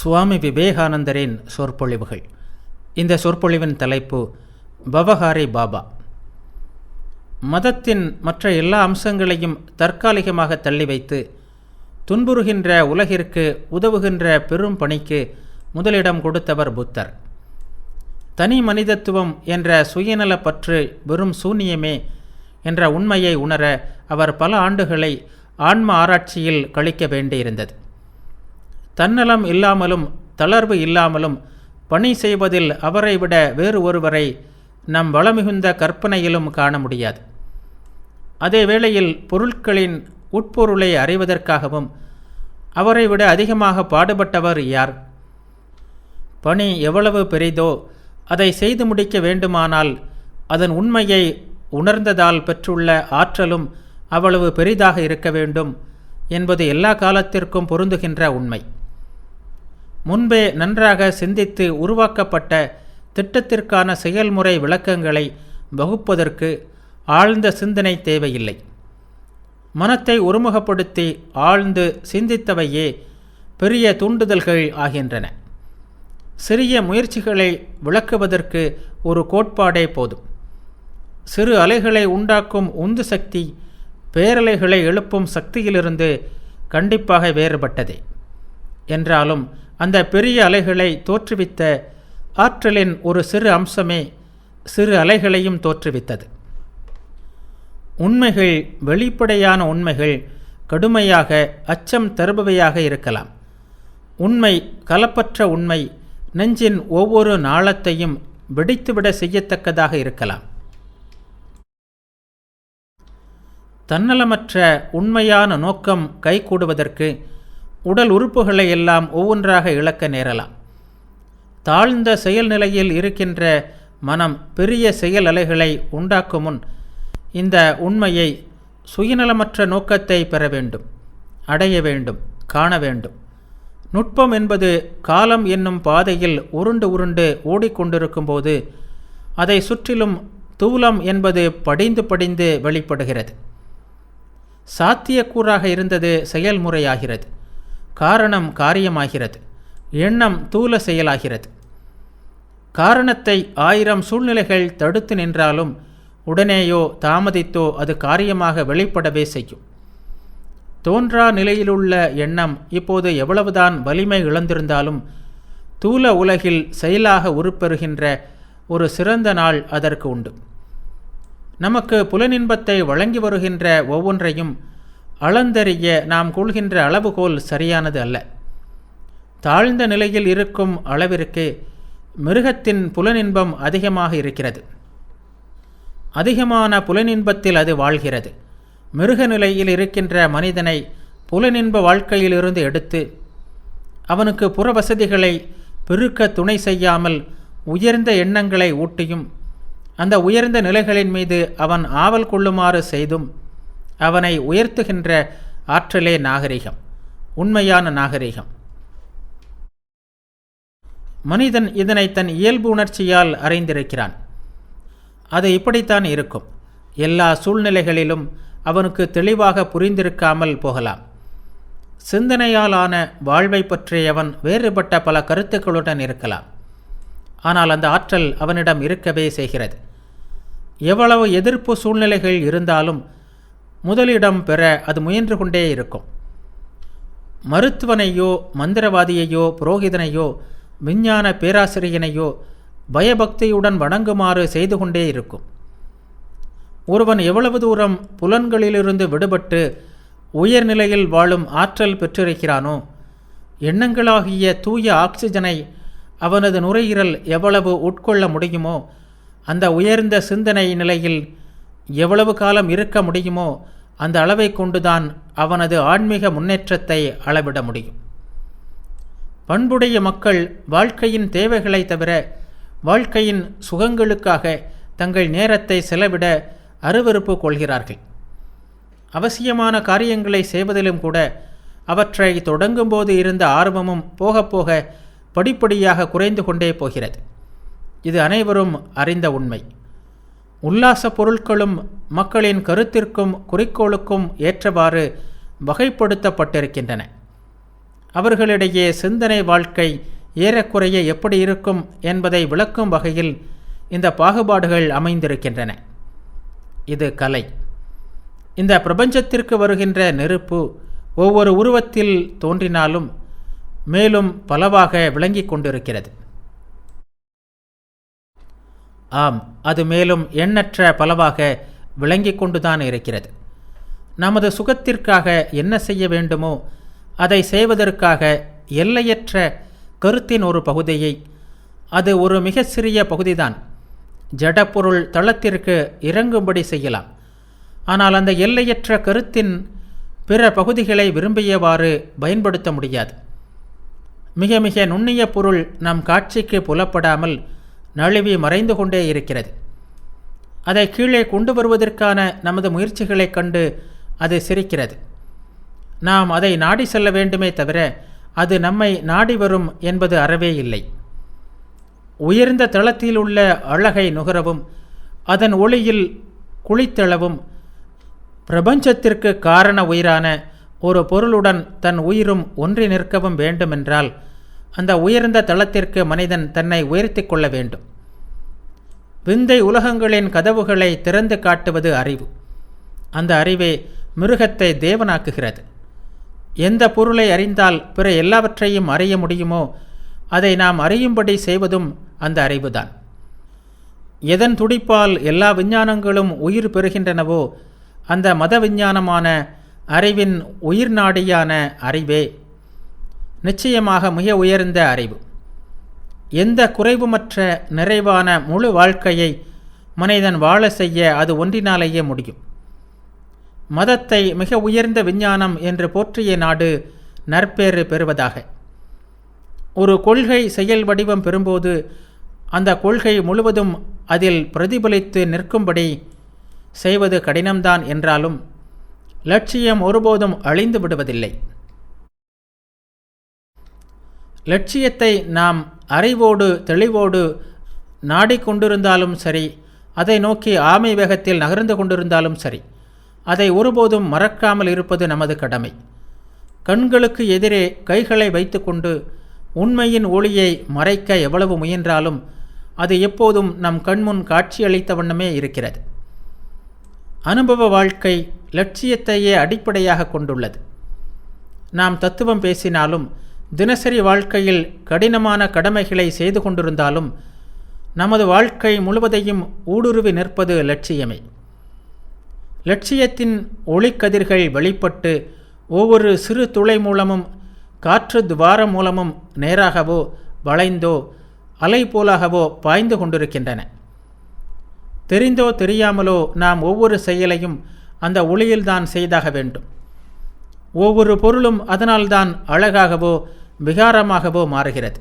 சுவாமி விவேகானந்தரின் சொற்பொழிவுகள். இந்த சொற்பொழிவின் தலைப்பு பவஹாரி பாபா. மதத்தின் மற்ற எல்லா அம்சங்களையும் தற்காலிகமாக தள்ளி வைத்து துன்புறுகின்ற உலகிற்கு உதவுகின்ற பெரும் பணிக்கு முதலிடம் கொடுத்தவர் புத்தர். தனி மனிதத்துவம் என்ற சுயநலப்பற்று வெறும் சூன்யமே என்ற உண்மையை உணர அவர் பல ஆண்டுகளை ஆன்ம ஆராய்ச்சியில் கழிக்க வேண்டியிருந்தது. தன்னலம் இல்லாமலும் தளர்வு இல்லாமலும் பணி செய்வதில் அவரை விட வேறு ஒருவரை நம் வளமிகுந்த கற்பனையிலும் காண முடியாது. அதே வேளையில் பொருட்களின் உட்பொருளை அறிவதற்காகவும் அவரை விட அதிகமாக பாடுபட்டவர் யார்? பணி எவ்வளவு பெரிதோ அதை செய்து முடிக்க வேண்டுமானால் அதன் உண்மையை உணர்ந்ததால் பெற்றுள்ள ஆற்றலும் அவ்வளவு பெரிதாக இருக்க வேண்டும் என்பது எல்லா காலத்திற்கும் பொருந்துகின்ற உண்மை. முன்பே நன்றாக சிந்தித்து உருவாக்கப்பட்ட திட்டத்திற்கான செயல்முறை விளக்கங்களை வகுப்பதற்கு ஆழ்ந்த சிந்தனை தேவையில்லை. மனத்தை ஒருமுகப்படுத்தி ஆழ்ந்து சிந்தித்தவையே பெரிய தூண்டுதல்கள் ஆகின்றன. சிறிய முயற்சிகளை விளக்குவதற்கு ஒரு கோட்பாடே போதும். சிறு அலைகளை உண்டாக்கும் உந்து சக்தி பேரலைகளை எழுப்பும் சக்தியிலிருந்து கண்டிப்பாக வேறுபட்டதே. என்றாலும் அந்த பெரிய அலைகளை தோற்றுவித்த ஆற்றலின் ஒரு சிறு அம்சமே சிறு அலைகளையும் தோற்றுவித்தது. உண்மைகள், வெளிப்படையான உண்மைகள் கடுமையாக அச்சம் தருபவையாக இருக்கலாம். உண்மை, கலப்பற்ற உண்மை நெஞ்சின் ஒவ்வொரு நாளத்தையும் வெடித்துவிட செய்யத்தக்கதாக இருக்கலாம். தன்னலமற்ற உண்மையான நோக்கம் கைகூடுவதற்கு உடல் உறுப்புகளை எல்லாம் ஒவ்வொன்றாக இழக்க நேரலாம். தாழ்ந்த செயல்நிலையில் இருக்கின்ற மனம் பெரிய செயல் அலைகளை உண்டாக்கும் முன் இந்த உண்மையை, சுயநலமற்ற நோக்கத்தை பெற வேண்டும், அடைய வேண்டும், காண வேண்டும். நுட்பம் என்பது காலம் என்னும் பாதையில் உருண்டு உருண்டு ஓடிக்கொண்டிருக்கும் போது அதை சுற்றிலும் தூலம் என்பது படிந்து படிந்து வெளிப்படுகிறது. சாத்தியக்கூறாக இருந்தது செயல்முறையாகிறது, காரணம் காரியமாகிறது, எண்ணம் தூல செயலாகிறது. காரணத்தை 1000 சூழ்நிலைகள் தடுத்து நின்றாலும் உடனேயோ தாமதித்தோ அது காரியமாக வெளிப்படவே செய்யும். தோன்றா நிலையிலுள்ள எண்ணம் இப்போது எவ்வளவுதான் வலிமை இழந்திருந்தாலும் தூல உலகில் செயலாக உருப்பெறுகின்ற ஒரு சிறந்த நாள் அதற்கு உண்டு. நமக்கு புலனின்பத்தை வழங்கி வருகின்ற ஒவ்வொன்றையும் அளந்தறிய நாம் கொள்கின்ற அளவுகோல் சரியானது அல்ல. தாழ்ந்த நிலையில் இருக்கும் அளவிற்கு மிருகத்தின் புலனின்பம் அதிகமாக இருக்கிறது. அதிகமான புலனின்பத்தில் அது வாழ்கிறது. மிருக நிலையில் இருக்கின்ற மனிதனை புலனின்ப வாழ்க்கையிலிருந்து எடுத்து அவனுக்கு புற வசதிகளை பெருக்க துணை செய்யாமல் உயர்ந்த எண்ணங்களை ஊட்டியும் அந்த உயர்ந்த நிலைகளின் மீது அவன் ஆவல் கொள்ளுமாறு செய்தும் அவனை உயர்த்துகின்ற ஆற்றலே நாகரிகம், உண்மையான நாகரிகம். மனிதன் இதனை தன் இயல்பு உணர்ச்சியால் அறிந்திருக்கிறான். அது இப்படித்தான் இருக்கும். எல்லா சூழ்நிலைகளிலும் அவனுக்கு தெளிவாக புரிந்திருக்காமல் போகலாம். சிந்தனையாலான வாழ்வை பற்றி அவன் வேறுபட்ட பல கருத்துக்களுடன் இருக்கலாம். ஆனால் அந்த ஆற்றல் அவனிடம் இருக்கவே செய்கிறது. எவ்வளவு எதிர்ப்பு சூழ்நிலைகள் இருந்தாலும் முதலிடம் பெற அது முயன்று கொண்டே இருக்கும். மருத்துவனையோ, மந்திரவாதியையோ, புரோகிதனையோ, விஞ்ஞான பேராசிரியனையோ பயபக்தியுடன் வணங்குமாறு செய்து கொண்டே இருக்கும். ஒருவன் எவ்வளவு தூரம் புலன்களிலிருந்து விடுபட்டு உயர்நிலையில் வாழும் ஆற்றல் பெற்றிருக்கிறானோ, எண்ணங்களாகிய தூய ஆக்சிஜனை அவனது நுரையீரல் எவ்வளவு உட்கொள்ள முடியுமோ, அந்த உயர்ந்த சிந்தனை நிலையில் எவ்வளவு காலம் இருக்க முடியுமோ அந்த அளவை கொண்டுதான் அவனது ஆன்மீக முன்னேற்றத்தை அளவிட முடியும். பண்புடைய மக்கள் வாழ்க்கையின் தேவைகளை தவிர வாழ்க்கையின் சுகங்களுக்காக தங்கள் நேரத்தை செலவிட அருவருப்பு கொள்கிறார்கள். அவசியமான காரியங்களை செய்வதிலும் கூட அவற்றை தொடங்கும்போது இருந்த ஆர்வமும் போக போக படிப்படியாக குறைந்து கொண்டே போகிறது. இது அனைவரும் அறிந்த உண்மை. உல்லாச பொருட்களும் மக்களின் கருத்திற்கும் குறிக்கோளுக்கும் ஏற்றவாறு வகைப்படுத்தப்பட்டிருக்கின்றன. அவர்களிடையே சிந்தனை வாழ்க்கை ஏறக்குறைய எப்படி இருக்கும் என்பதை விளக்கும் வகையில் இந்த பாகுபாடுகள் அமைந்திருக்கின்றன. இது கலை. இந்த பிரபஞ்சத்திற்கு வருகின்ற நெருப்பு ஒவ்வொரு உருவத்தில் தோன்றினாலும் மேலும் பலவாக விளங்கி கொண்டிருக்கிறது. ஆம், அது மேலும் எண்ணற்ற பலவாக விளங்கி கொண்டுதான் இருக்கிறது. நமது சுகத்திற்காக என்ன செய்ய வேண்டுமோ அதை செய்வதற்காக எல்லையற்ற கருத்தின் ஒரு பகுதியை, அது ஒரு மிக சிறிய பகுதிதான், ஜடப்பொருள் தளத்திற்கு இறங்கும்படி செய்யலாம். ஆனால் அந்த எல்லையற்ற கருத்தின் பிற பகுதிகளை விரும்பியவாறு பயன்படுத்த முடியாது. மிக மிக நுண்ணிய பொருள் நம் காட்சிக்கு புலப்படாமல் நழுவி மறைந்து கொண்டே இருக்கிறது. அதை கீழே கொண்டு வருவதற்கான நமது முயற்சிகளைக் கண்டு அது சிரிக்கிறது. நாம் அதை நாடி செல்ல வேண்டுமே தவிர அது நம்மை நாடி வரும் என்பது அறவே இல்லை. உயர்ந்த தளத்தில் உள்ள அழகை நுகரவும் அதன் ஒளியில் குளித்தெழவும் பிரபஞ்சத்திற்கு காரண உயிரான ஒரு பொருளுடன் தன் உயிரும் ஒன்றி நிற்கவும் வேண்டுமென்றால் அந்த உயர்ந்த தளத்திற்கு மனிதன் தன்னை உயர்த்தி கொள்ள வேண்டும். விந்தை உலகங்களின் கதவுகளை திறந்து காட்டுவது அறிவு. அந்த அறிவே மிருகத்தை தேவனாக்குகிறது. எந்த பொருளை அறிந்தால் பிற எல்லாவற்றையும் அறிய முடியுமோ அதை நாம் அறியும்படி செய்வதும் அந்த அறிவுதான். எதன் துடிப்பால் எல்லா விஞ்ஞானங்களும் உயிர் பெறுகின்றனவோ அந்த மத விஞ்ஞானமான அறிவின் உயிர் நாடியான அறிவே நிச்சயமாக மிக உயர்ந்த அறிவு. எந்த குறைவுமற்ற நிறைவான முழு வாழ்க்கையை மனிதன் வாழ செய்ய அது ஒன்றினாலேயே முடியும். மதத்தை மிக உயர்ந்த விஞ்ஞானம் என்று போற்றிய நாடு நற்பேறு பெறுவதாக. ஒரு கொள்கை செயல் வடிவம் பெறும்போது அந்த கொள்கை முழுவதும் அதில் பிரதிபலித்து நிற்கும்படி செய்வது கடினம்தான் என்றாலும் லட்சியம் ஒருபோதும் அழிந்து விடுவதில்லை. லட்சியத்தை நாம் அறிவோடு தெளிவோடு நாடிக்கொண்டிருந்தாலும் சரி, அதை நோக்கி ஆமை வேகத்தில் நகர்ந்து கொண்டிருந்தாலும் சரி, அதை ஒருபோதும் மறக்காமல் இருப்பது நமது கடமை. கண்களுக்கு எதிரே கைகளை வைத்துக்கொண்டு உண்மையின் ஒளியை மறைக்க எவ்வளவு முயன்றாலும் அது எப்போதும் நம் கண்முன் காட்சியளித்த வண்ணமே இருக்கிறது. அனுபவ வாழ்க்கை லட்சியத்தையே அடிப்படையாக கொண்டுள்ளது. நாம் தத்துவம் பேசினாலும் தினசரி வாழ்க்கையில் கடினமான கடமைகளை செய்து கொண்டிருந்தாலும் நமது வாழ்க்கை முழுவதையும் ஊடுருவி நிற்பது லட்சியமே. லட்சியத்தின் ஒளிக்கதிர்கள் வெளிப்பட்டு ஒவ்வொரு சிறு துளை மூலமும் காற்று துவாரம் மூலமும் நேராகவோ வளைந்தோ அலை போலாகவோ பாய்ந்து கொண்டிருக்கின்றன. தெரிந்தோ தெரியாமலோ நாம் ஒவ்வொரு செயலையும் அந்த ஒளியில்தான் செய்தாக வேண்டும். ஒவ்வொரு பொருளும் அதனால்தான் அழகாகவோ விகாரமாகவோ மாறுகிறது.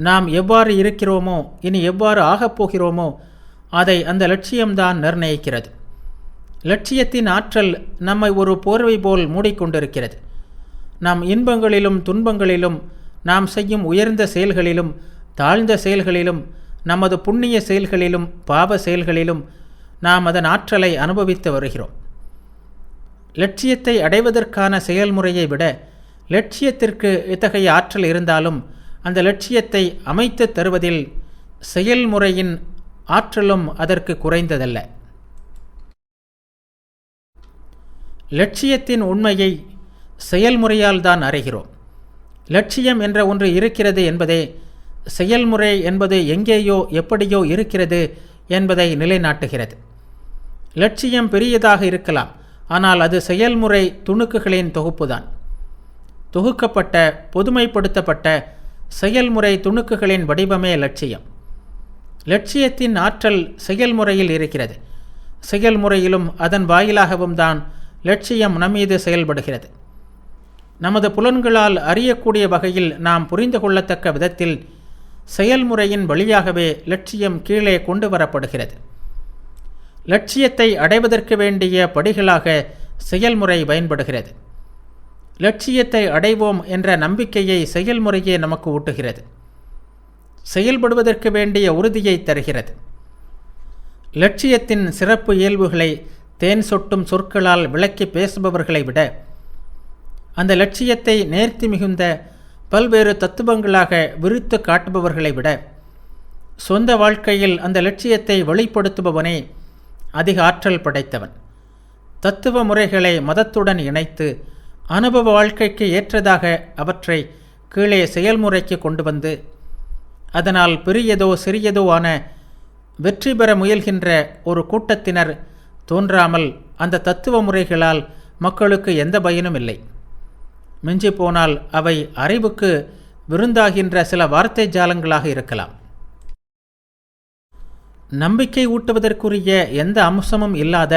நாம் எவ்வாறு இருக்கிறோமோ இனி எவ்வாறு ஆகப்போகிறோமோ அதை அந்த லட்சியம்தான் நிர்ணயிக்கிறது. லட்சியத்தின் ஆற்றல் நம்மை ஒரு போர்வை போல் மூடிக்கொண்டிருக்கிறது. நாம் இன்பங்களிலும் துன்பங்களிலும், நாம் செய்யும் உயர்ந்த செயல்களிலும் தாழ்ந்த செயல்களிலும், நமது புண்ணிய செயல்களிலும் பாவ செயல்களிலும் நாம் அதன் ஆற்றலை அனுபவித்து வருகிறோம். லட்சியத்தை அடைவதற்கான செயல்முறையை விட லட்சியத்திற்கு இத்தகைய ஆற்றல் இருந்தாலும் அந்த லட்சியத்தை அமைத்து தருவதில் செயல்முறையின் ஆற்றலும் அதற்கு குறைந்ததல்ல. லட்சியத்தின் உண்மையை செயல்முறையால் தான் அறிகிறோம். லட்சியம் என்ற ஒன்று இருக்கிறது என்பதே செயல்முறை என்பது எங்கேயோ எப்படியோ இருக்கிறது என்பதை நிலைநாட்டுகிறது. லட்சியம் பெரியதாக இருக்கலாம், ஆனால் அது செயல்முறை துணுக்குகளின் தொகுப்புதான். தொகுக்கப்பட்ட பொதுமைப்படுத்தப்பட்ட செயல்முறை துணுக்குகளின் வடிவமே லட்சியம். லட்சியத்தின் ஆற்றல் செயல்முறையில் இருக்கிறது. செயல்முறையிலும் அதன் வாயிலாகவும் தான் லட்சியம் நம்மீது செயல்படுகிறது. நமது புலன்களால் அறியக்கூடிய வகையில் நாம் புரிந்து கொள்ளத்தக்க விதத்தில் செயல்முறையின் வழியாகவே லட்சியம் கீழே கொண்டு வரப்படுகிறது. லட்சியத்தை அடைவதற்கு வேண்டிய படிகளாக செயல்முறை பயன்படுகிறது. லட்சியத்தை அடைவோம் என்ற நம்பிக்கையை செயல்முறையே நமக்கு ஊட்டுகிறது. செயல்படுவதற்கு வேண்டிய உறுதியை தருகிறது. லட்சியத்தின் சிறப்பு இயல்புகளை தேன் சொட்டும் சொற்களால் விளக்கி பேசுபவர்களை விட அந்த லட்சியத்தை நேர்த்தி மிகுந்த பல்வேறு தத்துவங்களாக விரித்து காட்டுபவர்களை விட சொந்த வாழ்க்கையில் அந்த லட்சியத்தை வெளிப்படுத்துபவனே அதிக ஆற்றல் படைத்தவன். தத்துவ முறைகளை மதத்துடன் இணைத்து அனுபவ வாழ்க்கைக்கு ஏற்றதாக அவற்றை கீழே செயல்முறைக்கு கொண்டு வந்து அதனால் பெரியதோ சிறியதோ ஆன வெற்றி பெற முயல்கின்ற ஒரு கூட்டத்தினர் தோன்றாமல் அந்த தத்துவ முறைகளால் மக்களுக்கு எந்த பயனும் இல்லை. மிஞ்சி போனால் அவை அறிவுக்கு விருந்தாகின்ற சில வார்த்தை ஜாலங்களாக இருக்கலாம். நம்பிக்கை ஊட்டுவதற்குரிய எந்த அம்சமும் இல்லாத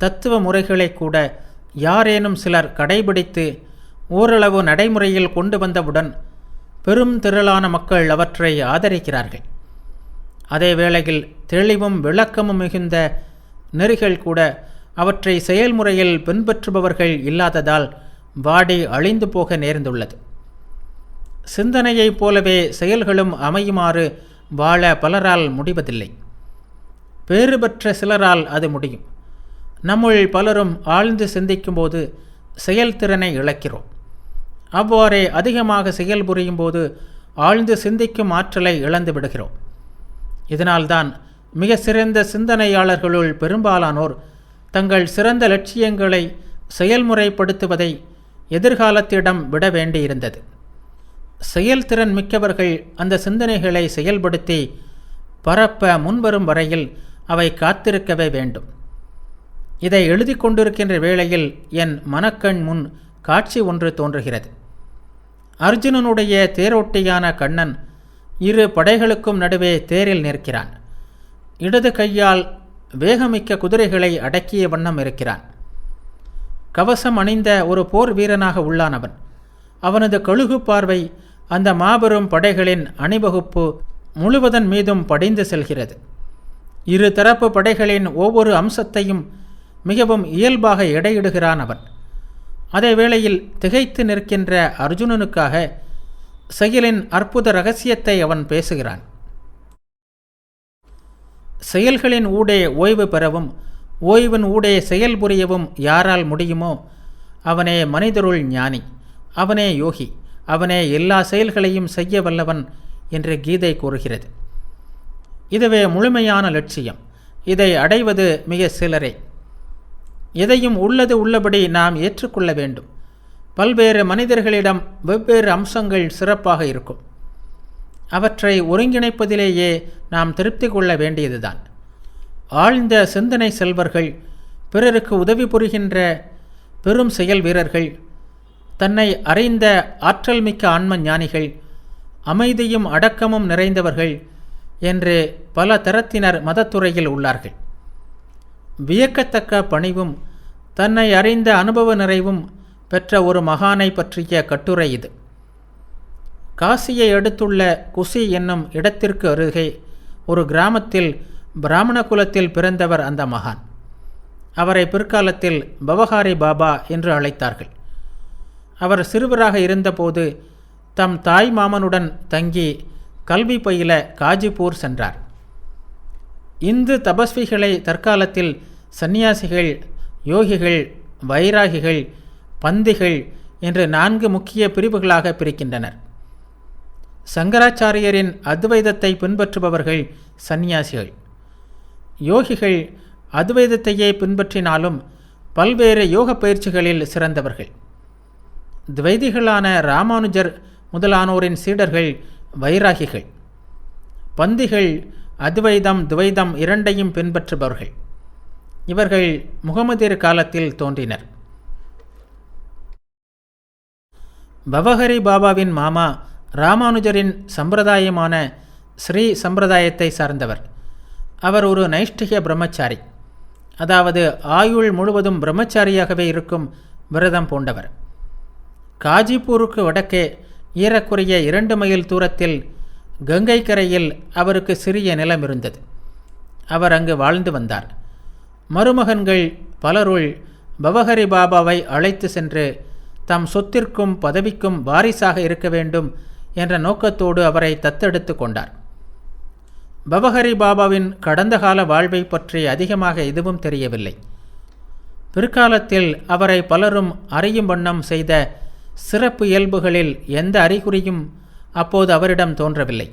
தத்துவ முறைகளை கூட யாரேனும் சிலர் கடைபிடித்து ஓரளவு நடைமுறையில் கொண்டு வந்தவுடன் பெரும் திரளான மக்கள் அவற்றை ஆதரிக்கிறார்கள். அதே வேளையில் தெளிவும் விளக்கமும் மிகுந்த நெறிகள் கூட அவற்றை செயல்முறையில் பின்பற்றுபவர்கள் இல்லாததால் வாடி அழிந்து போக நேர்ந்துள்ளது. சிந்தனையைப் போலவே செயல்களும் அமையுமாறு வாழ பலரால் முடிவதில்லை. பேறு பெற்ற சிலரால் அது முடியும். நம்முள் பலரும் ஆழ்ந்து சிந்திக்கும்போது செயல்திறனை இழக்கிறோம். அவ்வாறே அதிகமாக செயல் புரியும் போது ஆழ்ந்து சிந்திக்கும் ஆற்றலை இழந்து விடுகிறோம். இதனால்தான் மிக சிறந்த சிந்தனையாளர்களுள் பெரும்பாலானோர் தங்கள் சிறந்த லட்சியங்களை செயல்முறைப்படுத்துவதை எதிர்காலத்திடம் விட வேண்டியிருந்தது. செயல்திறன் மிக்கவர்கள் அந்த சிந்தனைகளை செயல்படுத்தி பரப்ப முன்வரும் வரையில் அவை காத்திருக்கவே வேண்டும். இதை எழுதி கொண்டிருக்கின்ற வேளையில் என் மனக்கண் முன் காட்சி ஒன்று தோன்றுகிறது. அர்ஜுனனுடைய தேரோட்டியான கண்ணன் இரு படைகளுக்கும் நடுவே தேரில் நிற்கிறான். இடது கையால் வேகமிக்க குதிரைகளை அடக்கிய வண்ணம் இருக்கிறான். கவசம் அணிந்த ஒரு போர் வீரனாக உள்ளானவன். அவனது கழுகு பார்வை அந்த மாபெரும் படைகளின் அணிவகுப்பு முழுவதன் மீதும் படிந்து செல்கிறது. இரு தரப்பு படைகளின் ஒவ்வொரு அம்சத்தையும் மிகவும் இயல்பாக எடையிடுகிறான் அவன். அதே வேளையில் திகைத்து நிற்கின்ற அர்ஜுனனுக்காக செயலின் அற்புத இரகசியத்தை அவன் பேசுகிறான். செயல்களின் ஊடே ஓய்வு பெறவும் ஓய்வின் ஊடே செயல் புரியவும் யாரால் முடியுமோ அவனே மனிதருள் ஞானி, அவனே யோகி, அவனே எல்லா செயல்களையும் செய்ய வல்லவன் என்று கீதை கூறுகிறது. இதுவே முழுமையான லட்சியம். இதை அடைவது மிக சிலரே. எதையும் உள்ளது உள்ளபடி நாம் ஏற்றுக்கொள்ள வேண்டும். பல்வேறு மனிதர்களிடம் வெவ்வேறு அம்சங்கள் சிறப்பாக இருக்கும். அவற்றை ஒருங்கிணைப்பதிலேயே நாம் திருப்தி கொள்ள வேண்டியதுதான். ஆழ்ந்த சிந்தனை செல்வர்கள், பிறருக்கு உதவி புரிகின்ற பெரும் செயல் வீரர்கள், தன்னை அறிந்த ஆற்றல் மிக்க ஆன்ம ஞானிகள், அமைதியும் அடக்கமும் நிறைந்தவர்கள் என்று பல தரத்தினர் மதத்துறையில் உள்ளார்கள். வியக்கத்தக்க பணிவும் தன்னை அறிந்த அனுபவ நிறைவும் பெற்ற ஒரு மகானை பற்றிய கட்டுரை இது. காசியை அடுத்துள்ள குசி என்னும் இடத்திற்கு அருகே ஒரு கிராமத்தில் பிராமண குலத்தில் பிறந்தவர் அந்த மகான். அவரை பிற்காலத்தில் பவஹாரி பாபா என்று அழைத்தார்கள். அவர் சிறுவராக இருந்தபோது தம் தாய் மாமனுடன் தங்கி கல்வி பயில காஜிப்பூர் சென்றார். இந்து தபஸ்விகளை தற்காலத்தில் சந்நியாசிகள், யோகிகள், வைராகிகள், பந்திகள் என்று 4 முக்கிய பிரிவுகளாக பிரிக்கின்றனர். சங்கராச்சாரியரின் அத்வைதத்தை பின்பற்றுபவர்கள் சந்நியாசிகள். யோகிகள் அத்வைதத்தையே பின்பற்றினாலும் பல்வேறு யோக பயிற்சிகளில் சிறந்தவர்கள். துவைதிகளான ராமானுஜர் முதலானோரின் சீடர்கள் வைராகிகள். பந்திகள் அத்வைதம் துவைதம் இரண்டையும் பின்பற்றுபவர்கள். இவர்கள் முகமதியர் காலத்தில் தோன்றினர். பவஹரி பாபாவின் மாமா ராமானுஜரின் சம்பிரதாயமான ஸ்ரீ சம்பிரதாயத்தை சார்ந்தவர். அவர் ஒரு நைஷ்டிக பிரம்மச்சாரி, அதாவது ஆயுள் முழுவதும் பிரம்மச்சாரியாகவே இருக்கும் விரதம் பூண்டவர். காஜிப்பூருக்கு வடக்கே ஏறக்குறைய 2 மைல் தூரத்தில் கங்கை கரையில் அவருக்கு சிறிய நிலம் இருந்தது. அவர் அங்கு வாழ்ந்து வந்தார். மருமகன்கள் பலருள் பவஹரி பாபாவை அழைத்து சென்று தம் சொத்திற்கும் பதவிக்கும் வாரிசாக இருக்க வேண்டும் என்ற நோக்கத்தோடு அவரை தத்தெடுத்து கொண்டார். பவஹரி பாபாவின் கடந்த கால வாழ்வை பற்றி அதிகமாக எதுவும் தெரியவில்லை. பிற்காலத்தில் அவரை பலரும் அறியும் வண்ணம் செய்த சிறப்பு இயல்புகளில் எந்த அறிகுறியும் அப்போது அவரிடம் தோன்றவில்லை.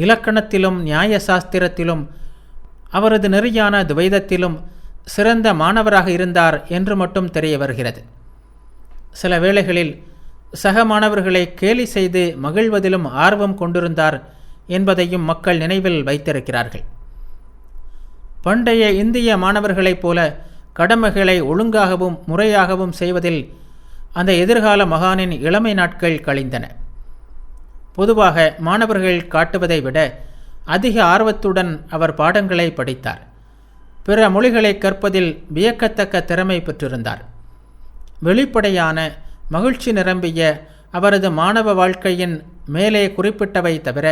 இலக்கணத்திலும் நியாய சாஸ்திரத்திலும் அவரது நெறியான துவைதத்திலும் சிறந்த மாணவராக இருந்தார் என்று மட்டும் தெரிய வருகிறது. சில வேளைகளில் சக மாணவர்களை கேலி செய்து மகிழ்வதிலும் ஆர்வம் கொண்டிருந்தார் என்பதையும் மக்கள் நினைவில் வைத்திருக்கிறார்கள். பண்டைய இந்திய மாணவர்களைப் போல கடமைகளை ஒழுங்காகவும் முறையாகவும் செய்வதில் அந்த எதிர்கால மகானின் இளமை நாட்கள் கழிந்தன. பொதுவாக மாணவர்கள் காட்டுவதை விட அதிக ஆர்வத்துடன் அவர் பாடங்களை படித்தார். பிற மொழிகளை கற்பதில் வியக்கத்தக்க திறமை பெற்றிருந்தார். வெளிப்படையான மகிழ்ச்சி நிரம்பிய அவரது மாணவ வாழ்க்கையின் மேலே குறிப்பிட்டவை தவிர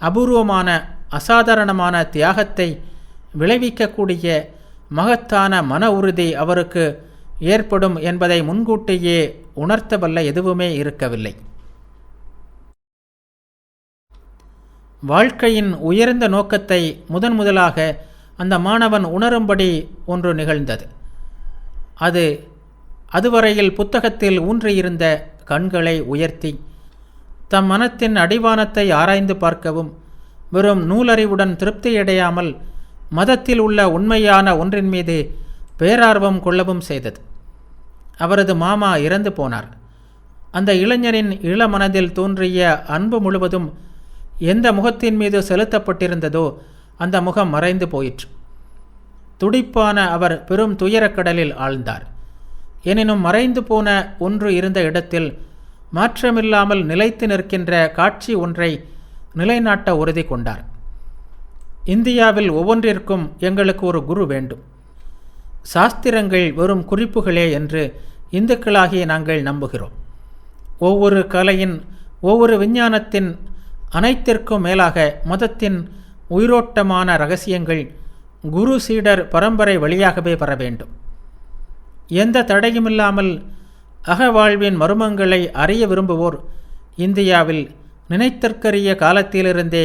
அபூர்வமான அசாதாரணமான தியாகத்தை விளைவிக்கக்கூடிய மகத்தான மன உறுதி அவருக்கு ஏற்படும் என்பதை முன்கூட்டியே உணர்த்தவல்ல எதுவுமே இருக்கவில்லை. வாழ்க்கையின் உயர்ந்த நோக்கத்தை முதலாக அந்த மாணவன் உணரும்படி ஒன்று நிகழ்ந்தது. அது அதுவரையில் புத்தகத்தில் ஊன்றியிருந்த கண்களை உயர்த்தி தம் மனத்தின் அடிவானத்தை ஆராய்ந்து பார்க்கவும், வெறும் நூலறிவுடன் திருப்தியடையாமல் மதத்தில் உள்ள உண்மையான ஒன்றின் மீது பேரார்வம் கொள்ளவும் செய்தது. அவரது மாமா இறந்து போனார். அந்த இளைஞரின் இளமனதில் தோன்றிய அன்பு முழுவதும் எந்த முகத்தின் மீது செலுத்தப்பட்டிருந்ததோ அந்த முகம் மறைந்து போயிற்று. துடிப்பான அவர் பெரும் துயரக்கடலில் ஆழ்ந்தார். எனினும் மறைந்து போன ஒன்று இருந்த இடத்தில் மாற்றமில்லாமல் நிலைத்து நிற்கின்ற காட்சி ஒன்றை நிலைநாட்ட உறுதி கொண்டார். இந்தியாவில் ஒவ்வொன்றிற்கும் எங்களுக்கு ஒரு குரு வேண்டும். சாஸ்திரங்கள் வெறும் குறிப்புகளே என்று இந்துக்களாகிய நாங்கள் நம்புகிறோம். ஒவ்வொரு கலையின், ஒவ்வொரு விஞ்ஞானத்தின், அனைத்திற்கும் மேலாக மதத்தின் உயிரோட்டமான இரகசியங்கள் குரு சீடர் பரம்பரை வழியாகவே வர வேண்டும். எந்த தடையுமில்லாமல் அகவாழ்வின் மர்மங்களை அறிய விரும்புவோர் இந்தியாவில் நினைத்தற்கரிய காலத்திலிருந்தே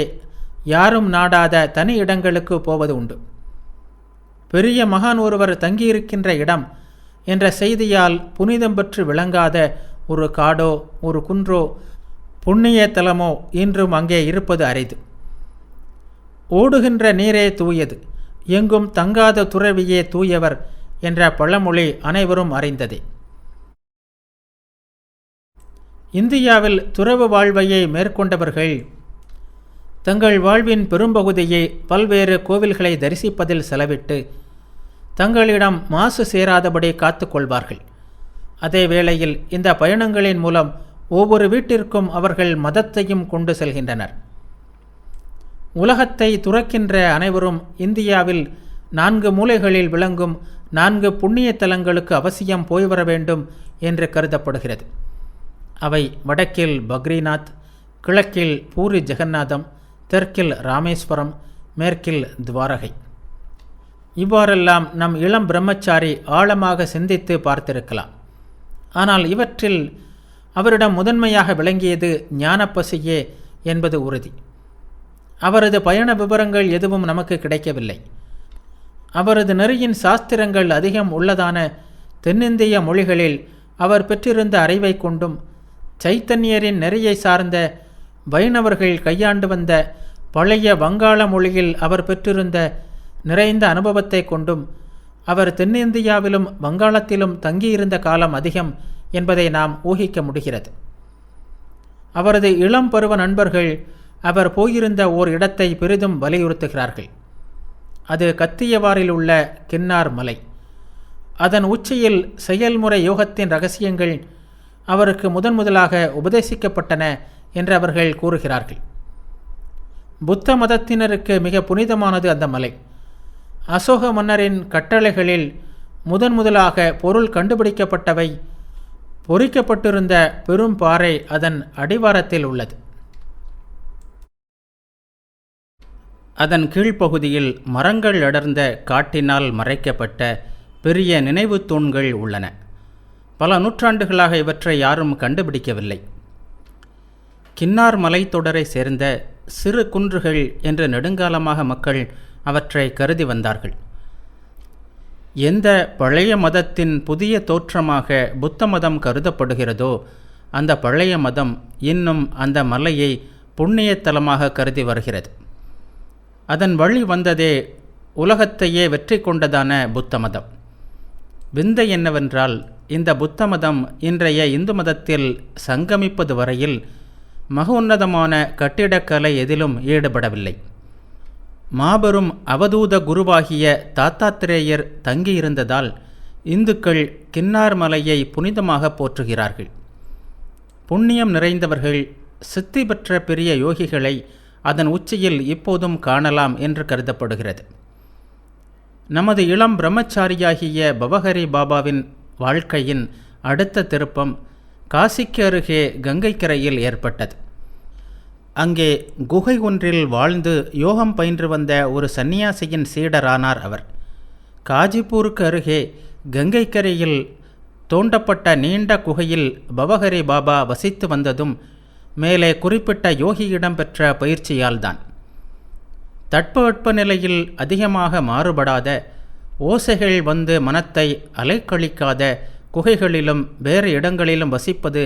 யாரும் நாடாத தனி இடங்களுக்கு போவது உண்டு. பெரிய மகான் ஒருவர் தங்கியிருக்கின்ற இடம் என்ற செய்தியால் புனிதம் பெற்று விளங்காத ஒரு காடோ ஒரு குன்றோ புண்ணிய தலமோ இன்றும் அங்கே இருப்பது அரிது. ஓடுகின்ற நீரே தூயது, எங்கும் தங்காத துறவியே தூயவர் என்ற பழமொழி அனைவரும் அறிந்ததே. இந்தியாவில் துறவு வாழ்வையை மேற்கொண்டவர்கள் தங்கள் வாழ்வின் பெரும்பகுதியை பல்வேறு கோவில்களை தரிசிப்பதில் செலவிட்டு தங்களிடம் மாசு சேராதபடி காத்துக்கொள்வார்கள். அதே வேளையில் இந்த பயணங்களின் மூலம் ஒவ்வொரு வீட்டிற்கும் அவர்கள் மதத்தையும் கொண்டு செல்கின்றனர். உலகத்தை துறக்கின்ற அனைவரும் இந்தியாவில் 4 மூலைகளில் விளங்கும் 4 புண்ணிய தலங்களுக்கு அவசியம் போய் வர வேண்டும் என்று கருதப்படுகிறது. அவை வடக்கில் பக்ரிநாத், கிழக்கில் பூரி ஜெகநாதம், தெற்கில் ராமேஸ்வரம், மேற்கில் துவாரகை. இவ்வாறெல்லாம் நம் இளம் பிரம்மச்சாரி ஆழமாக சிந்தித்து பார்த்திருக்கலாம். ஆனால் இவற்றில் அவரிடம் முதன்மையாக விளங்கியது ஞானப்பசியே என்பது உறுதி. அவரது பயண விவரங்கள் எதுவும் நமக்கு கிடைக்கவில்லை. அவரது நெறியின் சாஸ்திரங்கள் அதிகம் உள்ளதான தென்னிந்திய மொழிகளில் அவர் பெற்றிருந்த அறிவை கொண்டும் சைத்தன்யரின் நெறியை சார்ந்த வைணவர்கள் கையாண்டு வந்த பழைய வங்காள மொழியில் அவர் பெற்றிருந்த நிறைந்த அனுபவத்தை கொண்டும் அவர் தென்னிந்தியாவிலும் வங்காளத்திலும் தங்கியிருந்த காலம் அதிகம் என்பதை நாம் ஊகிக்க முடிகிறது. அவரது இளம் பருவ நண்பர்கள் அவர் போயிருந்த ஓர் இடத்தை பெரிதும் வலியுறுத்துகிறார்கள். அது கத்தியவாரில் உள்ள கின்னார் மலை. அதன் உச்சியில் செயல்முறை யோகத்தின் இரகசியங்கள் அவருக்கு முதலாக உபதேசிக்கப்பட்டன என்று அவர்கள் கூறுகிறார்கள். புத்த மதத்தினருக்கு மிக புனிதமானது அந்த மலை. அசோக மன்னரின் கட்டளைகளில் முதலாக பொருள் கண்டுபிடிக்கப்பட்டவை பொறிக்கப்பட்டிருந்த பெரும் பாறை அதன் அடிவாரத்தில் உள்ளது. அதன் கீழ்ப்பகுதியில் மரங்கள் அடர்ந்த காட்டினால் மறைக்கப்பட்ட பெரிய நினைவு தூண்கள் உள்ளன. பல நூற்றாண்டுகளாக இவற்றை யாரும் கண்டுபிடிக்கவில்லை. கின்னார் மலைத்தொடரை சேர்ந்த சிறு குன்றுகள் என்று நெடுங்காலமாக மக்கள் அவற்றை கருதி வந்தார்கள். எந்த பழைய மதத்தின் புதிய தோற்றமாக புத்த மதம் கருதப்படுகிறதோ அந்த பழைய மதம் இன்னும் அந்த மலையை புண்ணியத்தலமாக கருதி வருகிறது. அதன் வழி வந்ததே உலகத்தையே வெற்றி கொண்டதான புத்த மதம். விந்தை என்னவென்றால், இந்த புத்த மதம் இன்றைய இந்து மதத்தில் சங்கமிப்பது வரையில் மகோன்னதமான கட்டிடக்கலை எதிலும் ஈடுபடவில்லை. மாபெரும் அவதூத குருவாகிய தாத்தாத்திரேயர் தங்கியிருந்ததால் இந்துக்கள் கின்னார் மலையை புனிதமாக போற்றுகிறார்கள். புண்ணியம் நிறைந்தவர்கள், சித்தி பெற்ற பெரிய யோகிகளை அதன் உச்சியில் இப்போதும் காணலாம் என்று கருதப்படுகிறது. நமது இளம் பிரம்மச்சாரியாகிய பவஹரி பாபாவின் வாழ்க்கையின் அடுத்த திருப்பம் காசிக்கு அருகே கங்கை கரையில் ஏற்பட்டது. அங்கே குகை ஒன்றில் வாழ்ந்து யோகம் பயின்று வந்த ஒரு சந்நியாசியின் சீடரானார் அவர். காஜிப்பூருக்கு அருகே கங்கை கரையில் தோண்டப்பட்ட நீண்ட குகையில் பவஹரி பாபா வசித்து வந்ததும் மேலே குறிப்பிட்ட யோகியிடம் பெற்ற பயிற்சியால்தான். தட்பவெட்ப நிலையில் அதிகமாக மாறுபடாத, ஓசைகள் வந்து மனத்தை அலைக்கழிக்காத குகைகளிலும் வேறு இடங்களிலும் வசிப்பது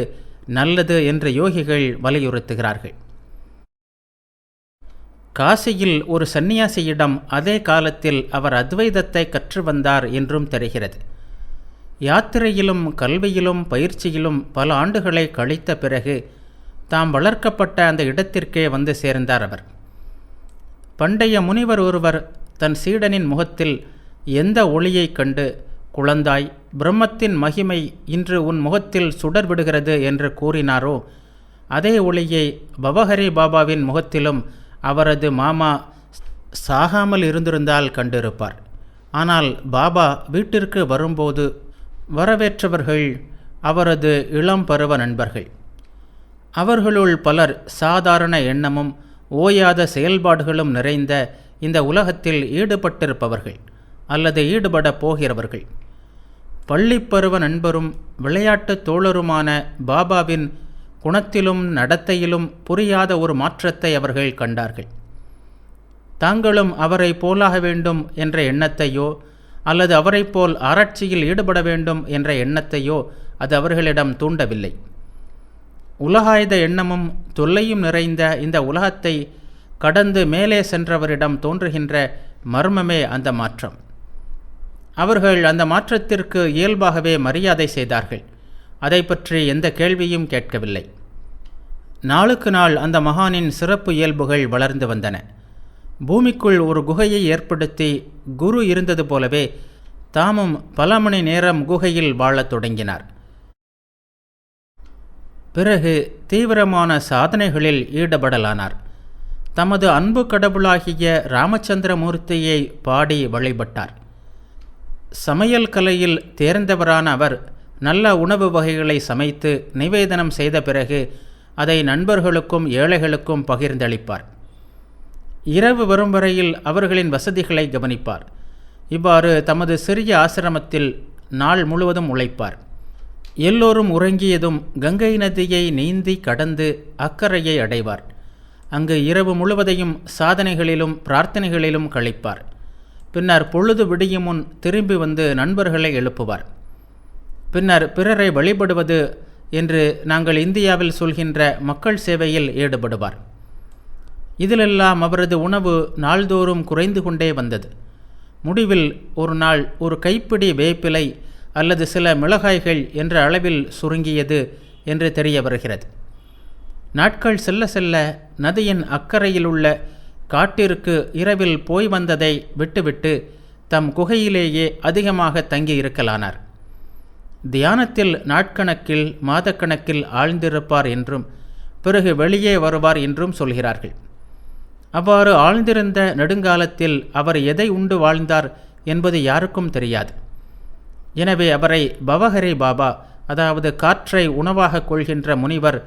நல்லது என்று யோகிகள் வலியுறுத்துகிறார்கள். காசியில் ஒரு சந்நியாசியிடம் அதே காலத்தில் அவர் அத்வைதத்தை கற்று வந்தார் என்றும் தெரிகிறது. யாத்திரையிலும் கல்வியிலும் பயிற்சியிலும் பல ஆண்டுகளை கழித்த பிறகு தாம் வளர்க்கப்பட்ட அந்த இடத்திற்கே வந்து சேர்ந்தார் அவர். பண்டைய முனிவர் ஒருவர் தன் சீடனின் முகத்தில் எந்த ஒளியைக் கண்டு, குழந்தாய், பிரம்மத்தின் மகிமை இன்று உன் முகத்தில் சுடர் விடுகிறது என்று கூறினாரோ, அதே ஒளியை பவஹரி பாபாவின் முகத்திலும் அவரது மாமா சாகாமல் இருந்திருந்தால் கண்டிருப்பார். ஆனால் பாபா வீட்டிற்கு வரும்போது வரவேற்றவர்கள் அவரது இளம் பருவ நண்பர்கள். அவர்களுள் பலர் சாதாரண எண்ணமும் ஓயாத செயல்பாடுகளும் நிறைந்த இந்த உலகத்தில் ஈடுபட்டிருப்பவர்கள் அல்லது ஈடுபடப் போகிறவர்கள். பள்ளிப்பருவ நண்பரும் விளையாட்டு தோழருமான பாபாவின் குணத்திலும் நடத்தையிலும் புரியாத ஒரு மாற்றத்தை அவர்கள் கண்டார்கள். தாங்களும் அவரை போலாக வேண்டும் என்ற எண்ணத்தையோ அல்லது அவரைப் போல் ஆராய்ச்சியில் ஈடுபட வேண்டும் என்ற எண்ணத்தையோ அது அவர்களிடம் தூண்டவில்லை. உலகாயுத எண்ணமும் தொல்லையும் நிறைந்த இந்த உலகத்தை கடந்து மேலே சென்றவரிடம் தோன்றுகின்ற மர்மமே அந்த மாற்றம். அவர்கள் அந்த மாற்றத்திற்கு இயல்பாகவே மரியாதை செய்தார்கள். அதை பற்றி எந்த கேள்வியும் கேட்கவில்லை. நாளுக்கு நாள் அந்த மகானின் சிறப்பு இயல்புகள் வளர்ந்து வந்தன. பூமிக்குள் ஒரு குகையை ஏற்படுத்தி குரு இருந்தது போலவே தாமும் பல மணி நேரம் குகையில் வாழத் தொடங்கினார். பிறகு தீவிரமான சாதனைகளில் ஈடுபடலானார். தமது அன்பு கடவுளாகிய ராமச்சந்திரமூர்த்தியை பாடி வழிபட்டார். சமையல் கலையில் தேர்ந்தவரான அவர் நல்ல உணவு வகைகளை சமைத்து நிவேதனம் செய்த பிறகு அதை நண்பர்களுக்கும் ஏழைகளுக்கும் பகிர்ந்தளிப்பார். இரவு வரும் வரையில் அவர்களின் வசதிகளை கவனிப்பார். இவ்வாறு தமது சிறிய ஆசிரமத்தில் நாள் முழுவதும் உழைப்பார். எல்லோரும் உறங்கியதும் கங்கை நதியை நீந்தி கடந்து அக்கறையை அடைவார். அங்கு இரவு முழுவதையும் சாதனைகளிலும் பிரார்த்தனைகளிலும் கழிப்பார். பின்னர் பொழுது விடியும் முன் திரும்பி வந்து நண்பர்களை எழுப்புவார். பின்னர் பிறரை வழிபடுவது என்று நாங்கள் இந்தியாவில் சொல்கின்ற மக்கள் சேவையில் ஈடுபடுவார். இதிலெல்லாம் அவரது உணவு நாள்தோறும் குறைந்து கொண்டே வந்தது. முடிவில் ஒரு நாள் ஒரு கைப்பிடி வேப்பிலை அல்லது சில மிளகாய்கள் என்ற அளவில் சுருங்கியது என்று தெரிய வருகிறது. நாட்கள் செல்ல செல்ல நதியின் அக்கறையிலுள்ள காட்டிற்கு இரவில் போய் வந்ததை விட்டுவிட்டு தம் குகையிலேயே அதிகமாக தங்கி இருக்கலானார். தியானத்தில் நாட்கணக்கில் மாதக்கணக்கில் ஆழ்ந்திருப்பார் என்றும் பிறகு வெளியே வருவார் என்றும் சொல்கிறார்கள். அவ்வாறு ஆழ்ந்திருந்த நெடுங்காலத்தில் அவர் எதை உண்டு வாழ்ந்தார் என்பது யாருக்கும் தெரியாது. எனவே அவரை பவஹரி பாபா, அதாவது காற்றை உணவாக கொள்கின்ற முனிவர்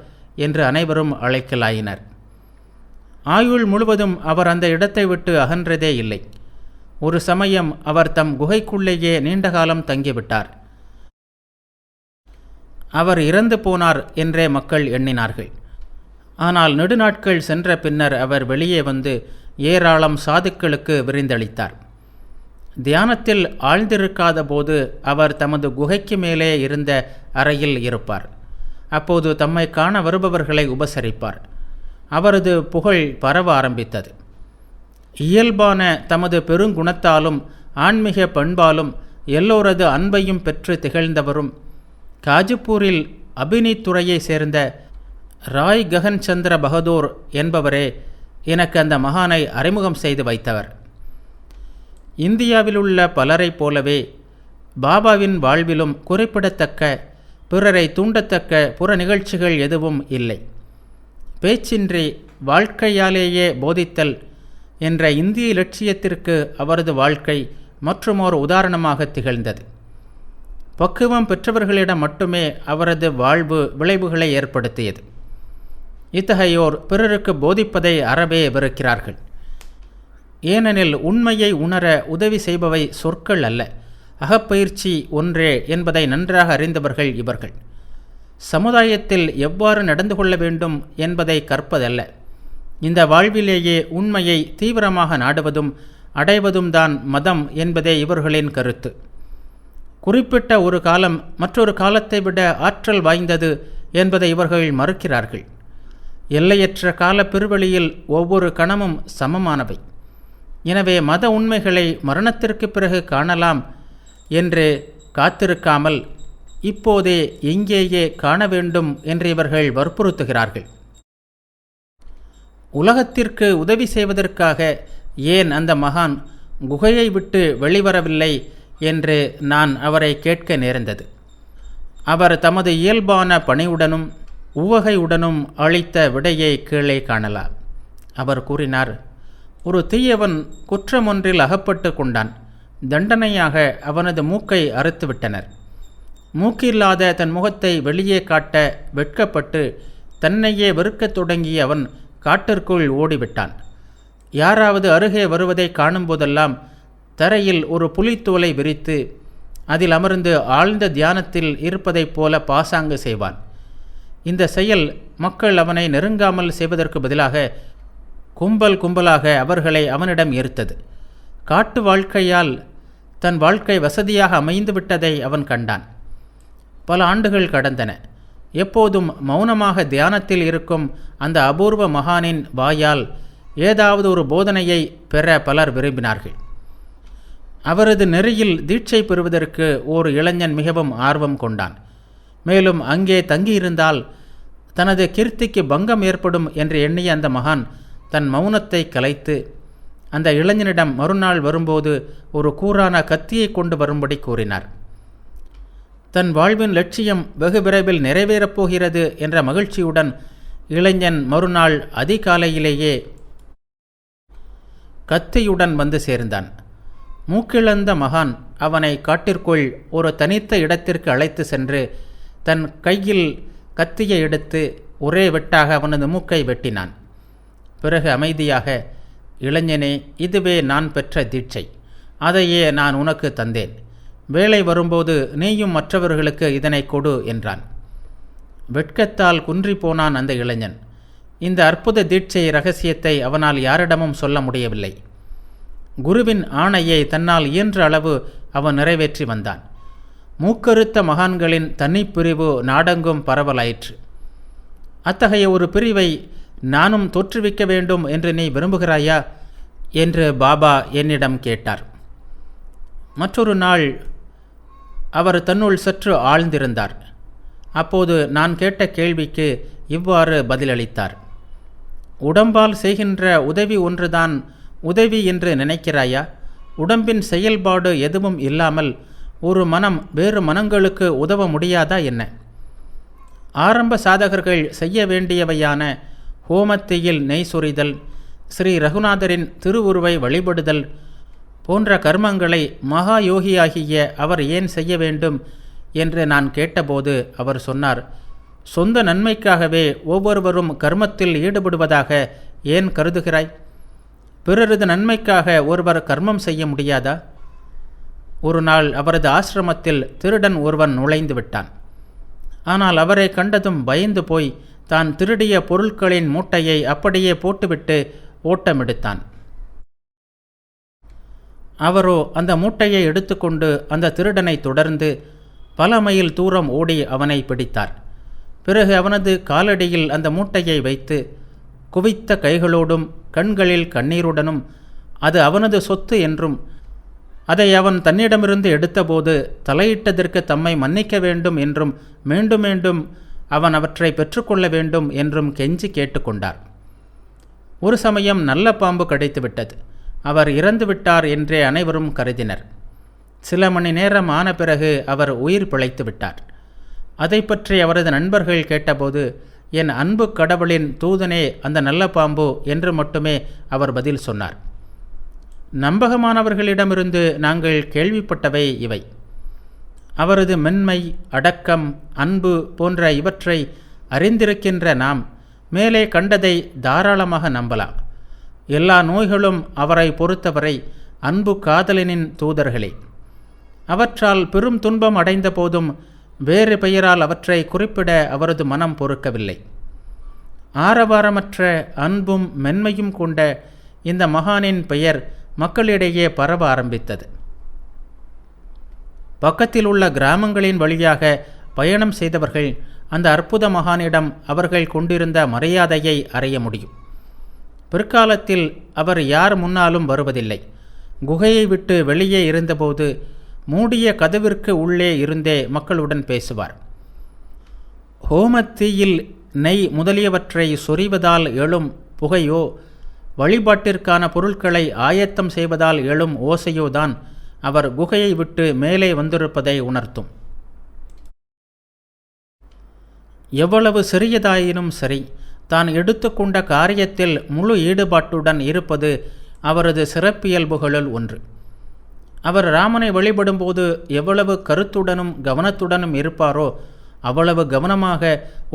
என்று அனைவரும் அழைக்கலாயினர். ஆயுள் முழுவதும் அவர் அந்த இடத்தை விட்டு அகன்றதே இல்லை. ஒரு சமயம் அவர் தம் குகைக்குள்ளேயே நீண்ட காலம் தங்கிவிட்டார். அவர் இறந்து போனார் என்றே மக்கள் எண்ணினார்கள். ஆனால் நெடுநாட்கள் சென்ற பின்னர் அவர் வெளியே வந்து ஏராளம் சாதுக்களுக்கு விருந்தளித்தார். தியானத்தில் ஆழ்ந்திருக்காத போது அவர் தமது குகைக்கு மேலே இருந்த அறையில் இருப்பார். அப்போது தம்மை காண வருபவர்களை உபசரிப்பார். அவரது புகழ் பரவ ஆரம்பித்தது. இயல்பான தமது பெருங்குணத்தாலும் ஆன்மீக பண்பாலும் எல்லோரது அன்பையும் பெற்று திகழ்ந்தவரும், காஜிப்பூரில் அபினி துறையை சேர்ந்த ராய் ககன் சந்திர பகதூர் என்பவரே எனக்கு அந்த மகானை அறிமுகம் செய்து வைத்தவர். இந்தியாவிலுள்ள பலரைப் போலவே பாபாவின் வாழ்விலும் குறிப்பிடத்தக்க, பிறரை தூண்டத்தக்க புற நிகழ்ச்சிகள் எதுவும் இல்லை. பேச்சின்றி வாழ்க்கையாலேயே போதித்தல் என்ற இந்திய இலட்சியத்திற்கு அவரது வாழ்க்கை மற்றுமோர் உதாரணமாக திகழ்ந்தது. பக்குவம் பெற்றவர்களிடம் மட்டுமே அவரது வாழ்வு விளைவுகளை ஏற்படுத்தியது. இத்தகையோர் பிறருக்கு போதிப்பதை அறவே வெறுக்கிறார்கள். ஏனெனில் உண்மையை உணர உதவி செய்பவை சொற்கள் அல்ல, அகப்பயிற்சி ஒன்றே என்பதை நன்றாக அறிந்தவர்கள் இவர்கள். சமுதாயத்தில் எவ்வாறு நடந்து கொள்ள வேண்டும் என்பதை கற்பதல்ல, இந்த வாழ்விலேயே உண்மையை தீவிரமாக நாடுவதும் அடைவதும் தான் மதம் என்பதே இவர்களின் கருத்து. குறிப்பிட்ட ஒரு காலம் மற்றொரு காலத்தை விட ஆற்றல் வாய்ந்தது என்பதை இவர்கள் மறுக்கிறார்கள். எல்லையற்ற கால பெருவெளியில் ஒவ்வொரு கணமும் சமமானவை. எனவே மத உண்மைகளை மரணத்திற்கு பிறகு காணலாம் என்று காத்திருக்காமல் இப்போதே இங்கேயே காண வேண்டும் என்று இவர்கள் வற்புறுத்துகிறார்கள். உலகத்திற்கு உதவி செய்வதற்காக ஏன் அந்த மகான் குகையை விட்டு வெளிவரவில்லை என்று நான் அவரை கேட்க நேர்ந்தது. அவர் தமது இயல்பான பணிவுடனும் உவகையுடனும் அளித்த விடையை கீழே காணலாம். அவர் கூறினார், ஒரு தீயவன் குற்றமொன்றில் அகப்பட்டு கொண்டான். தண்டனையாக அவனது மூக்கை அறுத்துவிட்டனர். மூக்கில்லாத தன் முகத்தை வெளியே காட்ட வெட்கப்பட்டு தன்னையே வெறுக்கத் தொடங்கிய அவன் காட்டிற்குள் ஓடிவிட்டான். யாராவது அருகே வருவதை காணும்போதெல்லாம் தரையில் ஒரு புலித்தோலை விரித்து அதில் அமர்ந்து ஆழ்ந்த தியானத்தில் இருப்பதைப் போல பாசாங்கு செய்வான். இந்த செயல் மக்கள் அவனை நெருங்காமல் செய்வதற்கு பதிலாக கும்பல் கும்பலாக அவர்களை அவனிடம் ஈர்த்தது. காட்டு வாழ்க்கையால் தன் வாழ்க்கை வசதியாக அமைந்து விட்டதை அவன் கண்டான். பல ஆண்டுகள் கடந்தன. எப்போதும் மௌனமாக தியானத்தில் இருக்கும் அந்த அபூர்வ மகானின் வாயால் ஏதாவது ஒரு போதனையை பெற பலர் விரும்பினார்கள். அவரது நெறியில் தீட்சை பெறுவதற்கு ஓர் இளைஞன் மிகவும் ஆர்வம் கொண்டான். மேலும் அங்கே தங்கியிருந்தால் தனது கீர்த்திக்கு பங்கம் ஏற்படும் என்று எண்ணிய அந்த மகான் தன் மௌனத்தை கலைத்து அந்த இளைஞனிடம் மறுநாள் வரும்போது ஒரு கூரான கத்தியை கொண்டு வரும்படி கூறினார். தன் வாழ்வின் லட்சியம் வெகு விரைவில் நிறைவேறப் போகிறது என்ற மகிழ்ச்சியுடன் இளைஞன் மறுநாள் அதிகாலையிலேயே கத்தியுடன் வந்து சேர்ந்தான். மூக்கிழந்த மகான் அவனை காட்டிற்குள் ஒரு தனித்த இடத்திற்கு அழைத்து சென்று தன் கையில் கத்தியை எடுத்து ஒரே வெட்டாக அவனது மூக்கை வெட்டினான். பிறகு அமைதியாக, இளைஞனே, இதுவே நான் பெற்ற தீட்சை. அதையே நான் உனக்கு தந்தேன். வேலை வரும்போது நீயும் மற்றவர்களுக்கு இதனை கொடு என்றான். வெட்கத்தால் குன்றி போனான் அந்த இளைஞன். இந்த அற்புத தீட்சை இரகசியத்தை அவனால் யாரிடமும் சொல்ல முடியவில்லை. குருவின் ஆணையை தன்னால் இயன்ற அளவு அவன் நிறைவேற்றி வந்தான். மூக்கறுத்த மகான்களின் தனிப்பிரிவு நாடெங்கும் பரவலாயிற்று. அத்தகைய ஒரு பிரிவை நானும் தோற்றுவிக்க வேண்டும் என்று நீ விரும்புகிறாயா என்று பாபா என்னிடம் கேட்டார். மற்றொரு நாள் அவர் தன்னுள் சற்று ஆழ்ந்திருந்தார். அப்போது நான் கேட்ட கேள்விக்கு இவ்வாறு பதிலளித்தார். உடம்பால் செய்கின்ற உதவி ஒன்றுதான் உதவி என்று நினைக்கிறாயா? உடம்பின் செயல்பாடு எதுவும் இல்லாமல் ஒரு மனம் வேறு மனங்களுக்கு உதவ முடியாதா என்ன? ஆரம்ப சாதகர்கள் செய்ய வேண்டியவையான ஹோமத்தீயில் நெய் சொரிதல், ஸ்ரீ ரகுநாதரின் திருவுருவை வழிபடுதல் போன்ற கர்மங்களை மகா யோகியாகிய அவர் ஏன் செய்ய வேண்டும் என்று நான் கேட்டபோது அவர் சொன்னார், சொந்த நன்மைக்காகவே ஒவ்வொருவரும் கர்மத்தில் ஈடுபடுவதாக ஏன் கருதுகிறாய்? பிறரது நன்மைக்காக ஒருவர் கர்மம் செய்ய முடியாதா? ஒரு நாள் அவரது ஆசிரமத்தில் திருடன் ஒருவன் நுழைந்து விட்டான். ஆனால் அவரை கண்டதும் பயந்து போய் தான் திருடிய பொருட்களின் மூட்டையை அப்படியே போட்டுவிட்டு ஓட்டமெடுத்தான். அவரோ அந்த மூட்டையை எடுத்துக்கொண்டு அந்த திருடனை தொடர்ந்து பல மைல் தூரம் ஓடி அவனை பிடித்தார். பிறகு அவனது காலடியில் அந்த மூட்டையை வைத்து குவித்த கைகளோடும் கண்களில் கண்ணீருடனும் அது அவனது சொத்து என்றும் அதை அவன் தன்னிடமிருந்து எடுத்தபோது தலையிட்டதற்கு தம்மை மன்னிக்க வேண்டும் என்றும் மீண்டும் மீண்டும் அவன் அவற்றை பெற்றுக்கொள்ள வேண்டும் என்றும் கெஞ்சி கேட்டுக்கொண்டார். ஒரு சமயம் நல்ல பாம்பு கடித்துவிட்டது. அவர் இறந்துவிட்டார் என்றே அனைவரும் கருதினர். சில மணி நேரம் ஆன பிறகு அவர் உயிர் பிழைத்து விட்டார். அதை பற்றி அவரது நண்பர்கள் கேட்டபோது, என் அன்பு கடவுளின் தூதனே அந்த நல்ல பாம்பு என்று மட்டுமே அவர் பதில் சொன்னார். நம்பகமானவர்களிடமிருந்து நாங்கள் கேள்விப்பட்டவை இவை. அவரது மென்மை, அடக்கம், அன்பு போன்ற இவற்றை அறிந்திருக்கின்ற நாம் மேலே கண்டதை தாராளமாக நம்பலாம். எல்லா நோய்களும் அவரை பொறுத்தவரை அன்பு காதலனின் தூதர்களே. அவற்றால் பெரும் துன்பம் அடைந்த போதும் வேறு பெயரால் அவற்றை குறிப்பிட அவரது மனம் பொறுக்கவில்லை. ஆரவாரமற்ற அன்பும் மென்மையும் கொண்ட இந்த மகானின் பெயர் மக்களிடையே பரவ ஆரம்பித்தது. பக்கத்தில் உள்ள கிராமங்களின் வழியாக பயணம் செய்தவர்கள் அந்த அற்புத மகானிடம் அவர்கள் கொண்டிருந்த மரியாதையை அறிய முடியும். பிற்காலத்தில் அவர் யார் முன்னாலும் வருவதில்லை. குகையை விட்டு வெளியே இருந்தபோது மூடிய கதவிற்கு உள்ளே இருந்தே மக்களுடன் பேசுவார். ஹோமத்தீயில் நெய் முதலியவற்றை சொரிவதால் எழும் புகையோ, வழிபாட்டிற்கான பொருட்களை ஆயத்தம் செய்வதால் எழும் ஓசையோதான் அவர் குகையை விட்டு மேலே வந்திருப்பதை உணர்த்தும். எவ்வளவு சிறியதாயினும் சரி, தான் எடுத்துக்கொண்ட காரியத்தில் முழு ஈடுபாட்டுடன் இருப்பது அவரது சிறப்பியல்புகளுள் ஒன்று. அவர் ராமனை வழிபடும்போது எவ்வளவு கருத்துடனும் கவனத்துடனும் இருப்பாரோ அவ்வளவு கவனமாக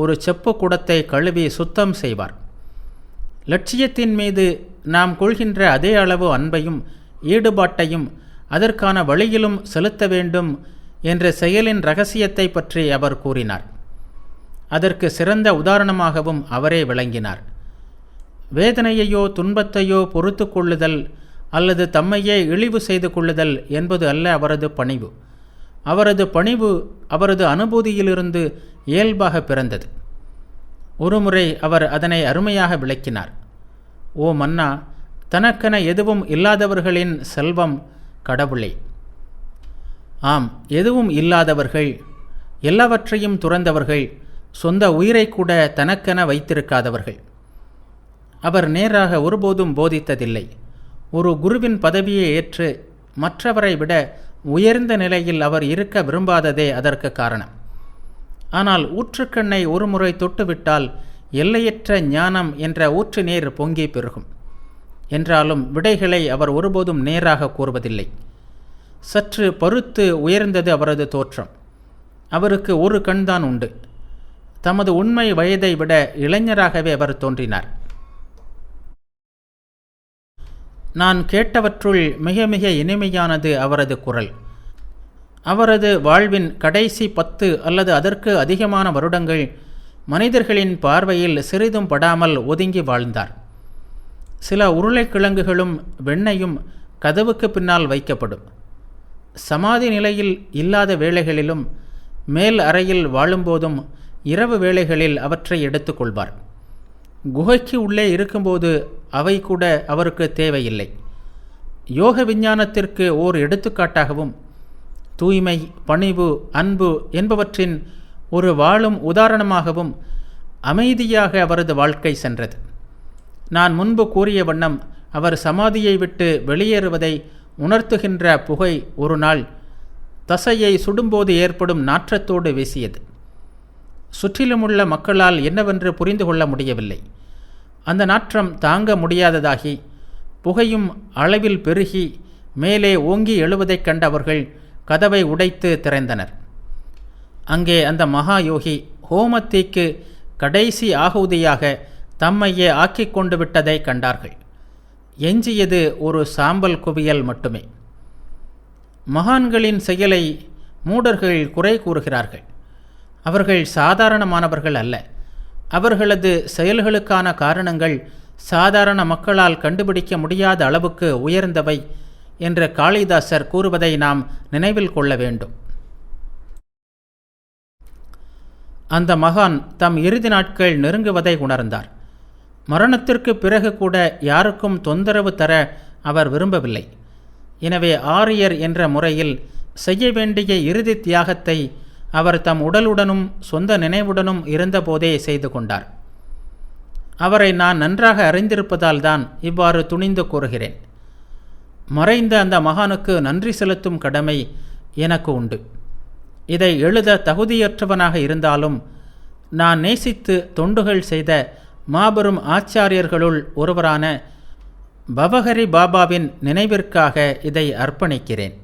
ஒரு செப்பு குடத்தை கழுவி சுத்தம் செய்வார். லட்சியத்தின் மீது நாம் கொள்கின்ற அதே அளவு அன்பையும் ஈடுபாட்டையும் அதற்கான வழியிலும் செலுத்த வேண்டும் என்ற செயலின் இரகசியத்தை பற்றி அவர் கூறினார். அதற்கு சிறந்த உதாரணமாகவும் அவரே விளங்கினார். வேதனையையோ துன்பத்தையோ பொறுத்து கொள்ளுதல் அல்லது தம்மையே இழிவு செய்து கொள்ளுதல் என்பது அல்ல அவரது பணிவு. அவரது பணிவு அவரது அனுபூதியிலிருந்து இயல்பாக பிறந்தது. ஒருமுறை அவர் அதனை அருமையாக விளக்கினார். ஓ மன்னா, தனக்கென எதுவும் இல்லாதவர்களின் செல்வம் கடவுளே. ஆம், எதுவும் இல்லாதவர்கள், எல்லாவற்றையும் துறந்தவர்கள், சொந்த உயிரை கூட தனக்கென வைத்திருக்காதவர்கள். அவர் நேராக ஒருபோதும் போதித்ததில்லை. ஒரு குருவின் பதவியை ஏற்று மற்றவரை விட உயர்ந்த நிலையில் அவர் இருக்க விரும்பாததே அதற்கு காரணம். ஆனால் ஊற்றுக்கண்ணை ஒருமுறை தொட்டுவிட்டால் எல்லையற்ற ஞானம் என்ற ஊற்று நீர் பொங்கி பெருகும். என்றாலும் விடைகளை அவர் ஒருபோதும் நேராக கூறுவதில்லை. சற்று பருத்து உயர்ந்தது அவரது தோற்றம். அவருக்கு ஒரு கண்தான் உண்டு. தமது உண்மை வயதை விட இளைஞராகவே அவர் தோன்றினார். நான் கேட்டவற்றுள் மிக மிக இனிமையானது அவரது குரல். அவரது வாழ்வின் கடைசி 10 அல்லது அதற்கு அதிகமான வருடங்கள் மனிதர்களின் பார்வையில் சிறிதும் படாமல் ஒதுங்கி வாழ்ந்தார். சில உருளைக்கிழங்குகளும் வெண்ணையும் கதவுக்கு பின்னால் வைக்கப்படும். சமாதி நிலையில் இல்லாத வேளைகளிலும் மேல் அறையில் வாழும்போதும் இரவு வேளைகளில் அவற்றை எடுத்துக்கொள்வார். குகைக்கு உள்ளே இருக்கும்போது அவை கூட அவருக்கு தேவையில்லை. யோக விஞ்ஞானத்திற்கு ஓர் எடுத்துக்காட்டாகவும் தூய்மை, பணிவு, அன்பு என்பவற்றின் ஒரு வாழும் உதாரணமாகவும் அமைதியாக அவரது வாழ்க்கை சென்றது. நான் முன்பு கூறிய வண்ணம் அவர் சமாதியை விட்டு வெளியேறுவதை உணர்த்துகின்ற புகை ஒரு நாள் தசையை சுடும்போது ஏற்படும் நாற்றத்தோடு வீசியது. சுற்றிலுமுள்ள மக்களால் என்னவென்று புரிந்து கொள்ள முடியவில்லை. அந்த நாற்றம் தாங்க முடியாததாகி புகையும் அளவில் பெருகி மேலே ஓங்கி எழுவதைக் கண்ட அவர்கள் கதவை உடைத்து திறந்தனர். அங்கே அந்த மகா யோகி ஹோமத்தீக்கு கடைசி ஆகுதியாக தம்மையே ஆக்கிக் கொண்டு விட்டதை கண்டார்கள். எஞ்சியது ஒரு சாம்பல் குவியல் மட்டுமே. மகான்களின் செயலை மூடர்கள் குறை கூறுகிறார்கள். அவர்கள் சாதாரணமானவர்கள் அல்ல. அவர்களது செயல்களுக்கான காரணங்கள் சாதாரண மக்களால் கண்டுபிடிக்க முடியாத அளவுக்கு உயர்ந்தவை என்று காளிதாசர் கூறுவதை நாம் நினைவில் கொள்ள வேண்டும். அந்த மகான் தம் இறுதி நாட்கள் நெருங்குவதை உணர்ந்தார். மரணத்திற்கு பிறகு கூட யாருக்கும் தொந்தரவு தர அவர் விரும்பவில்லை. எனவே ஆரியர் என்ற முறையில் செய்ய வேண்டிய இறுதி தியாகத்தை அவர் தம் உடலுடனும் சொந்த நினைவுடனும் இருந்தபோதே செய்து கொண்டார். அவரை நான் நன்றாக அறிந்திருப்பதால் தான் இவ்வாறு துணிந்து கூறுகிறேன். மறைந்த அந்த மகானுக்கு நன்றி செலுத்தும் கடமை எனக்கு உண்டு. இதை எழுத தகுதியற்றவனாக இருந்தாலும் நான் நேசித்து தொண்டுகள் செய்த மாபெரும் ஆச்சாரியர்களுள் ஒருவரான பவஹரி பாபாவின் நினைவிற்காக இதை அர்ப்பணிக்கிறேன்.